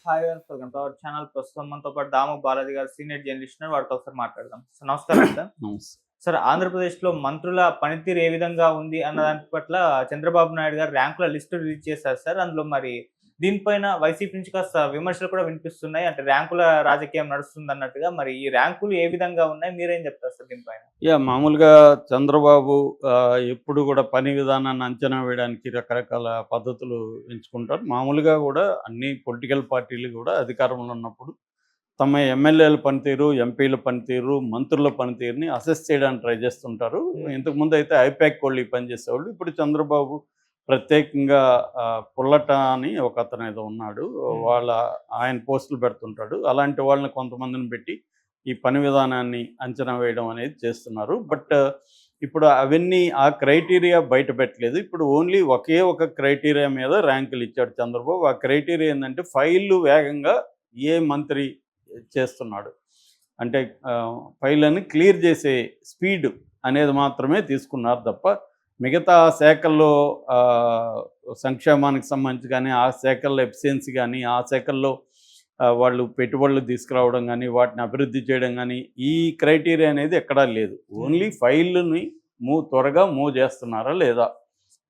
Hi welcome to our channel. ప్రస్తుతం మనతో పాటు దాము బాలాజీ గారు సీనియర్ జర్నలిస్ట్ ఉన్నారు. వారితో ఒకసారి మాట్లాడదాం. సార్ నమస్కారం సార్. నమస్తే. సార్ ఆంధ్రప్రదేశ్‌లో మంత్రుల పనితీరు ఏ విధంగా ఉంది అన్న దాని పట్ల చంద్రబాబు నాయుడు గారు ర్యాంకుల లిస్టు రిలీజ్ చేశారు సార్. అందులో మరి దీనిపైన వైసీపీ నుంచి కాస్త విమర్శలు కూడా వినిపిస్తున్నాయి. అంటే ర్యాంకుల రాజకీయం నడుస్తుందన్నట్టుగా. మరి ఈ ర్యాంకులు ఏ విధంగా ఉన్నాయి? మీరేం చెప్తారు సార్ దీనిపైన? మామూలుగా చంద్రబాబు ఎప్పుడు కూడా పని విధానాన్ని అంచనా వేయడానికి రకరకాల పద్ధతులు ఎంచుకుంటారు. మామూలుగా కూడా అన్ని పొలిటికల్ పార్టీలు కూడా అధికారంలో ఉన్నప్పుడు తమ ఎమ్మెల్యేల పనితీరు, ఎంపీల పనితీరు, మంత్రుల పనితీరుని అసెస్ చేయడానికి ట్రై చేస్తుంటారు. ఇంతకుముందు అయితే ఐపాక్ వాళ్ళు ఈ పని చేసేవాళ్ళు. ఇప్పుడు చంద్రబాబు ప్రత్యేకంగా పుల్లట అని ఒక అతను ఏదో ఉన్నాడు. ఆయన పోస్టులు పెడుతుంటాడు. అలాంటి వాళ్ళని కొంతమందిని పెట్టి ఈ పని విధానాన్ని అంచనా వేయడం అనేది చేస్తున్నారు. బట్ ఇప్పుడు అవన్నీ ఆ క్రైటీరియా బయట పెట్టలేదు. ఇప్పుడు ఓన్లీ ఒకే ఒక క్రైటీరియా మీద ర్యాంకులు ఇచ్చాడు చంద్రబాబు. ఆ క్రైటీరియా ఏంటంటే ఫైళ్ళు వేగంగా ఏ మంత్రి చేస్తున్నాడు, అంటే ఫైళ్ళని క్లియర్ చేసే స్పీడ్ అనేది మాత్రమే తీసుకున్నారు తప్ప మిగతా శాఖల్లో సంక్షేమానికి సంబంధించి కానీ, ఆ శాఖల్లో ఎఫిషియన్సీ కానీ, ఆ శాఖల్లో వాళ్ళు పెట్టుబడులు తీసుకురావడం కానీ, వాటిని అభివృద్ధి చేయడం కానీ, ఈ క్రైటీరియా అనేది ఎక్కడా లేదు. ఓన్లీ ఫైళ్ళని త్వరగా మూవ్ చేస్తున్నారా లేదా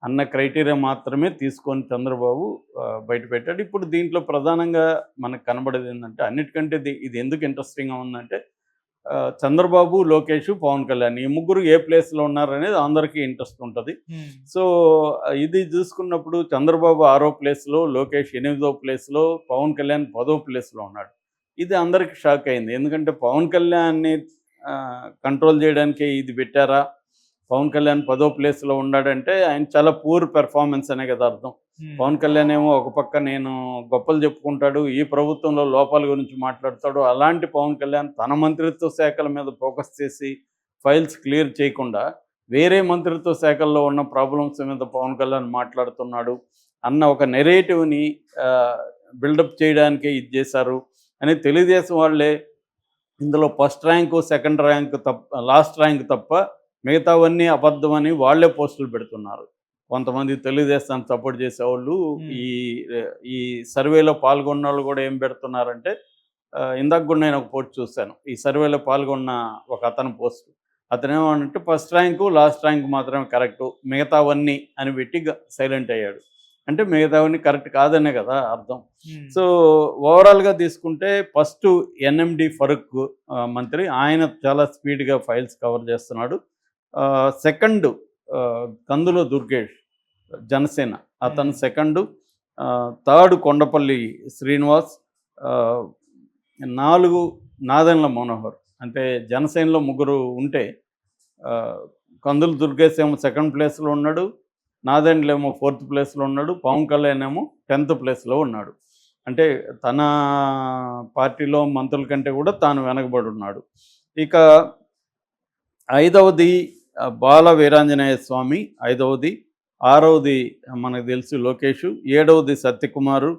అన్న క్రైటీరియా మాత్రమే తీసుకొని చంద్రబాబు బయటపెట్టాడు. ఇప్పుడు దీంట్లో ప్రధానంగా మనకు కనబడేది ఏంటంటే, అన్నిటికంటే ఇది ఎందుకు ఇంట్రెస్టింగ్గా ఉందంటే, చంద్రబాబు, లోకేష్, పవన్ కళ్యాణ్ ఈ ముగ్గురు ఏ ప్లేస్లో ఉన్నారనేది అందరికీ ఇంట్రెస్ట్ ఉంటుంది. సో ఇది చూసుకున్నప్పుడు చంద్రబాబు 6వ ప్లేస్లో, లోకేష్ 8వ ప్లేస్లో, పవన్ కళ్యాణ్ 10వ ప్లేస్లో ఉన్నాడు. ఇది అందరికి షాక్ అయింది. ఎందుకంటే పవన్ కళ్యాణ్ని కంట్రోల్ చేయడానికే ఇది పెట్టారా, పవన్ కళ్యాణ్ 10వ ప్లేస్లో ఉన్నాడంటే ఆయన చాలా పూర్ పెర్ఫార్మెన్స్ అనే కదా అర్థం. పవన్ కళ్యాణ్ ఏమో ఒక పక్క నేను గొప్పలు చెప్పుకుంటాడు, ఈ ప్రభుత్వంలో లోపాల గురించి మాట్లాడతాడు. అలాంటి పవన్ కళ్యాణ్ తన మంత్రిత్వ శాఖల మీద ఫోకస్ చేసి ఫైల్స్ క్లియర్ చేయకుండా వేరే మంత్రిత్వ శాఖల్లో ఉన్న ప్రాబ్లమ్స్ మీద పవన్ కళ్యాణ్ మాట్లాడుతున్నాడు అన్న ఒక నెరేటివ్ని బిల్డప్ చేయడానికే ఇది చేశారు అని తెలుగుదేశం వాళ్ళే ఇందులో ఫస్ట్ ర్యాంకు, సెకండ్ ర్యాంకు తప్ప, లాస్ట్ ర్యాంక్ తప్ప మిగతావన్నీ అబద్ధమని వాళ్లే పోస్టులు పెడుతున్నారు. కొంతమంది తెలుగుదేశాన్ని సపోర్ట్ చేసేవాళ్ళు ఈ సర్వేలో పాల్గొన్న వాళ్ళు కూడా ఏం పెడుతున్నారంటే, ఇందాక కూడా నేను ఒక పోస్ట్ చూశాను. ఈ సర్వేలో పాల్గొన్న ఒక అతను పోస్ట్, అతనేమంటే ఫస్ట్ ర్యాంకు, లాస్ట్ ర్యాంకు మాత్రమే కరెక్టు, మిగతావన్నీ అని పెట్టి సైలెంట్ అయ్యాడు. అంటే మిగతావన్నీ కరెక్ట్ కాదనే కదా అర్థం. సో ఓవరాల్గా తీసుకుంటే ఫస్ట్ ఎన్ఎండి ఫరూక్ మంత్రి, ఆయన చాలా స్పీడ్గా ఫైల్స్ కవర్ చేస్తున్నాడు. సెకండ్ కందుల దుర్గేష్ జనసేన, అతను సెకండు. థర్డ్ కొండపల్లి శ్రీనివాస్. 4 నాదెండ్ల మనోహర్. అంటే జనసేనలో ముగ్గురు ఉంటే కందుల దుర్గేష్ ఏమో సెకండ్ ప్లేస్లో ఉన్నాడు, నాదెండ్ల ఏమో 4th ప్లేస్లో ఉన్నాడు, పవన్ కళ్యాణ్ ఏమో 10th ప్లేస్లో ఉన్నాడు. అంటే తన పార్టీలో మంత్రుల కంటే కూడా తాను వెనకబడి ఉన్నాడు. ఇక 5వది బాల వీరాంజనేయ స్వామి, 5వది. 6వది మనకు తెలుసు లోకేష్, 7వది సత్యకుమారు,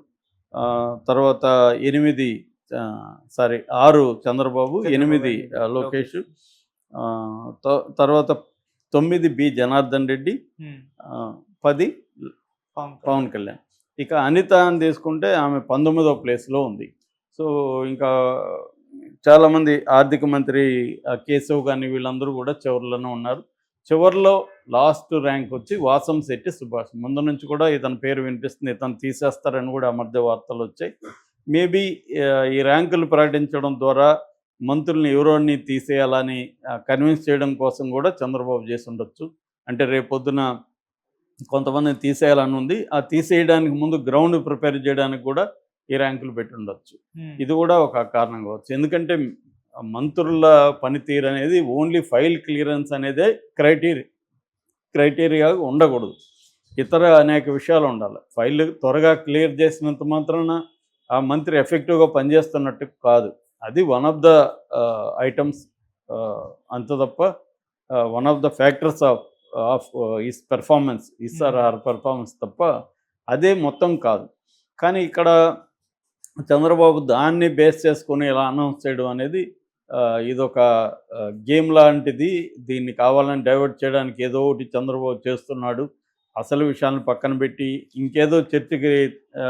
తర్వాత 6 చంద్రబాబు, 8 లోకేష్, తర్వాత 9 బి జనార్దన్ రెడ్డి, 10 పవన్ కళ్యాణ్. ఇక అనిత అని తీసుకుంటే ఆమె 19వ ప్లేస్లో ఉంది. సో ఇంకా చాలామంది ఆర్థిక మంత్రి కేశవ్ కానీ వీళ్ళందరూ కూడా చివరిలోనే ఉన్నారు. చివరిలో లాస్ట్ ర్యాంక్ వచ్చి వాసంశెట్టి సుభాష్. ముందు నుంచి కూడా ఇతని పేరు వినిపిస్తుంది, ఇతను తీసేస్తారని కూడా ఆ మధ్య వార్తలు వచ్చాయి. మేబీ ఈ ర్యాంకులు ప్రకటించడం ద్వారా మంత్రుల్ని ఎవరోని తీసేయాలని కన్విన్స్ చేయడం కోసం కూడా చంద్రబాబు చేసి ఉండొచ్చు. అంటే రేపొద్దున కొంతమందిని తీసేయాలని ఉంది, ఆ తీసేయడానికి ముందు గ్రౌండ్ ప్రిపేర్ చేయడానికి కూడా ఈ ర్యాంకులు పెట్టి ఉండొచ్చు. ఇది కూడా ఒక కారణం కావచ్చు. ఎందుకంటే మంత్రుల పనితీరు అనేది ఓన్లీ ఫైల్ క్లియరెన్స్ అనేదే క్రైటీరియా ఉండకూడదు. ఇతర అనేక విషయాలు ఉండాలి. ఫైల్ త్వరగా క్లియర్ చేసినంత మాత్రాన ఆ మంత్రి ఎఫెక్టివ్గా పనిచేస్తున్నట్టు కాదు. అది వన్ ఆఫ్ ద ఐటమ్స్, అంత తప్ప one of the factors of his performance, performance తప్ప అదే మొత్తం కాదు. కానీ ఇక్కడ చంద్రబాబు దాన్ని బేస్ చేసుకొని ఇలా అనౌన్స్ చేయడం అనేది ఇదొక గేమ్ లాంటిది. దీన్ని కావాలని డైవర్ట్ చేయడానికి ఏదో ఒకటి చంద్రబాబు చేస్తున్నాడు. అసలు విషయాలను పక్కన పెట్టి ఇంకేదో చర్చకి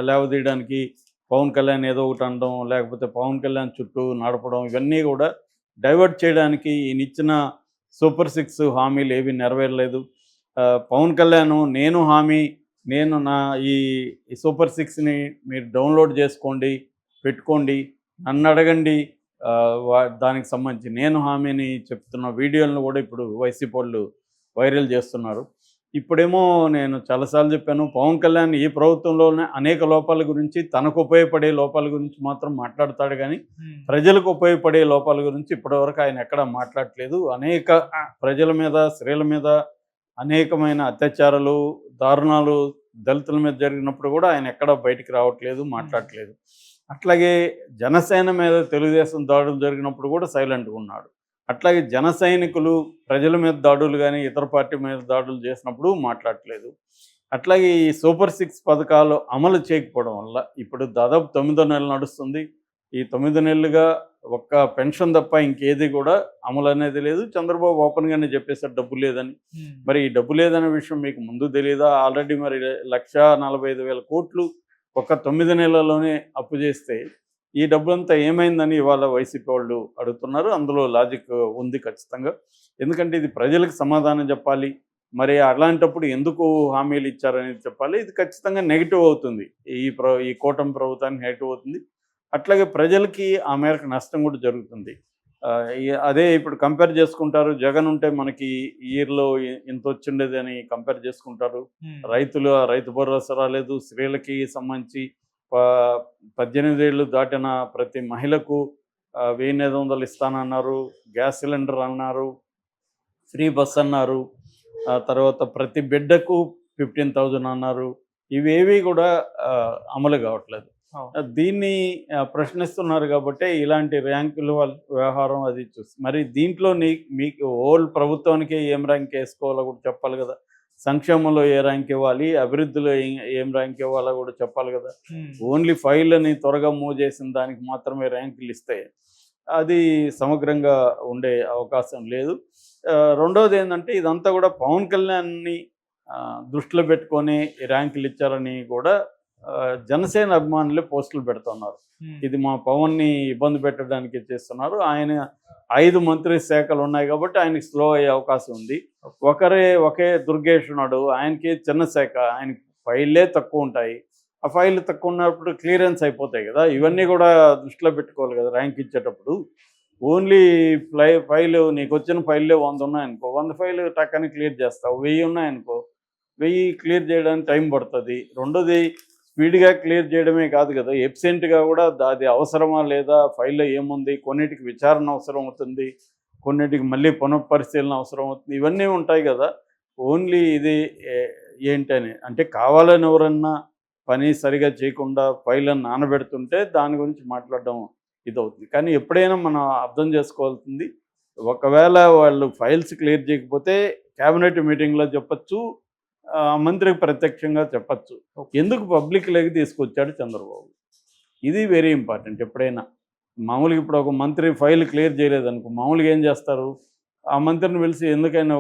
లేవదీయడానికి పవన్ కళ్యాణ్ ఏదో ఒకటి అనడం, లేకపోతే పవన్ కళ్యాణ్ చుట్టూ నడపడం, ఇవన్నీ కూడా డైవర్ట్ చేయడానికి ఈయన ఇచ్చిన సూపర్ 6 హామీలు ఏవి నెరవేరలేదు. పవన్ కళ్యాణ్ నేను హామీ, నేను నా ఈ సూపర్ 6ని మీరు డౌన్లోడ్ చేసుకోండి, పెట్టుకోండి, నన్ను అడగండి, దానికి సంబంధించి నేను హామీని చెప్తున్న వీడియోలను కూడా ఇప్పుడు వైసీపీ వాళ్ళు వైరల్ చేస్తున్నారు. ఇప్పుడేమో నేను చాలాసార్లు చెప్పాను, పవన్ కళ్యాణ్ ఈ ప్రభుత్వంలోనే అనేక లోపాల గురించి, తనకు ఉపయోగపడే లోపాల గురించి మాత్రం మాట్లాడతాడు కానీ ప్రజలకు ఉపయోగపడే లోపాల గురించి ఇప్పటివరకు ఆయన ఎక్కడా మాట్లాడట్లేదు. అనేక ప్రజల మీద, స్త్రీల మీద అనేకమైన అత్యాచారాలు, దారుణాలు దళితుల మీద జరిగినప్పుడు కూడా ఆయన ఎక్కడా బయటికి రావట్లేదు, మాట్లాడట్లేదు. అట్లాగే జనసేన మీద తెలుగుదేశం దాడులు జరిగినప్పుడు కూడా సైలెంట్గా ఉన్నాడు. అట్లాగే జన సైనికులు ప్రజల మీద దాడులు కానీ ఇతర పార్టీ మీద దాడులు చేసినప్పుడు మాట్లాడట్లేదు. అట్లాగే ఈ సూపర్ 6 పథకాలు అమలు చేయకపోవడం వల్ల ఇప్పుడు దాదాపు 9వ నెల నడుస్తుంది. ఈ 9 నెలలుగా ఒక్క పెన్షన్ తప్ప ఇంకేది కూడా అమలు అనేది లేదు. చంద్రబాబు ఓపెన్గానే చెప్పేశారు డబ్బు లేదని. మరి ఈ డబ్బు లేదనే విషయం మీకు ముందు తెలియదా? ఆల్రెడీ మరి 1,45,000 కోట్లు ఒక 9 నెలల్లోనే అప్పు చేస్తే ఈ డబ్బులంతా ఏమైందని ఇవాళ వైసీపీ వాళ్ళు అడుగుతున్నారు. అందులో లాజిక్ ఉంది ఖచ్చితంగా. ఎందుకంటే ఇది ప్రజలకు సమాధానం చెప్పాలి. మరి అలాంటప్పుడు ఎందుకు హామీలు ఇచ్చారనేది చెప్పాలి. ఇది ఖచ్చితంగా నెగిటివ్ అవుతుంది. ఈ కూటమి ప్రభుత్వానికి నెగిటివ్ అవుతుంది. అట్లాగే ప్రజలకి ఆ మేరకు నష్టం కూడా జరుగుతుంది. అదే ఇప్పుడు కంపేర్ చేసుకుంటారు. జగన్ ఉంటే మనకి ఇయర్లో ఇంత వచ్చిండేది అని కంపేర్ చేసుకుంటారు. రైతు భరోసా రాలేదు. స్త్రీలకి సంబంధించి 18 ఏళ్ళు దాటిన ప్రతి మహిళకు 1,500 ఇస్తానన్నారు. గ్యాస్ సిలిండర్ అన్నారు. ఫ్రీ బస్ అన్నారు. తర్వాత ప్రతి బిడ్డకు 15,000 అన్నారు. ఇవేవి కూడా అమలు కావట్లేదు. దీన్ని ప్రశ్నిస్తున్నారు కాబట్టి ఇలాంటి ర్యాంకుల వ్యవహారం అది చూసి మరి దీంట్లో మీకు ఓల్డ్ ప్రభుత్వానికి ఏం ర్యాంక్ వేసుకోవాలో కూడా చెప్పాలి కదా. సంక్షేమంలో ఏ ర్యాంక్ ఇవ్వాలి, అభివృద్ధిలో ఏం ర్యాంక్ ఇవ్వాలో కూడా చెప్పాలి కదా. ఓన్లీ ఫైళ్ళని త్వరగా మూవ్ చేసిన దానికి మాత్రమే ర్యాంకులు ఇస్తే అది సమగ్రంగా ఉండే అవకాశం లేదు. రెండవది ఏంటంటే ఇదంతా కూడా పవన్ కళ్యాణ్ని దృష్టిలో పెట్టుకొని ర్యాంకులు ఇచ్చారని కూడా జనసేన అభిమానులే పోస్టులు పెడుతున్నారు. ఇది మా పవన్ని ఇబ్బంది పెట్టడానికి చేస్తున్నారు. ఆయన 5 మంత్రి శాఖలు ఉన్నాయి కాబట్టి ఆయనకి స్లో అయ్యే అవకాశం ఉంది. ఒకే దుర్గేష్ ఉన్నాడు, ఆయనకి చిన్న శాఖ, ఆయనకి ఫైళ్ళే తక్కువ ఉంటాయి. ఆ ఫైళ్ళు తక్కువ ఉన్నప్పుడు క్లియరెన్స్ అయిపోతాయి కదా. ఇవన్నీ కూడా దృష్టిలో పెట్టుకోవాలి కదా ర్యాంక్ ఇచ్చేటప్పుడు. ఓన్లీ ఫైలు నీకు వచ్చిన ఫైళ్ళే 100 ఉన్నాయనుకో, 100 ఫైలు టక్కని క్లియర్ చేస్తావు. 1000 ఉన్నాయనుకో, 1000 క్లియర్ చేయడానికి టైం పడుతుంది. రెండోది స్పీడ్గా క్లియర్ చేయడమే కాదు కదా, ఎఫిషియెంట్గా కూడా అది అవసరమా లేదా, ఫైల్లో ఏముంది, కొన్నిటికి విచారణ అవసరం అవుతుంది, కొన్నిటికి మళ్ళీ పునఃపరిశీలన అవసరం అవుతుంది. ఇవన్నీ ఉంటాయి కదా. ఓన్లీ ఇది ఏంటని అంటే కావాలని ఎవరన్నా పని సరిగా చేయకుండా ఫైళ్ళని నానబెడుతుంటే దాని గురించి మాట్లాడడం ఇదవుతుంది. కానీ ఎప్పుడైనా మనం అర్థం చేసుకోవాల్సింది, ఒకవేళ వాళ్ళు ఫైల్స్ క్లియర్ చేయకపోతే క్యాబినెట్ మీటింగ్లో చెప్పచ్చు, మంత్రికి ప్రత్యక్షంగా చెప్పచ్చు. ఎందుకు పబ్లిక్లోకి తీసుకొచ్చాడు చంద్రబాబు, ఇది వెరీ ఇంపార్టెంట్. ఎప్పుడైనా మామూలుగా ఇప్పుడు ఒక మంత్రి ఫైల్ క్లియర్ చేయలేదనుకో, మామూలుగా ఏం చేస్తారు, ఆ మంత్రిని పిలిచి ఎందుకైనా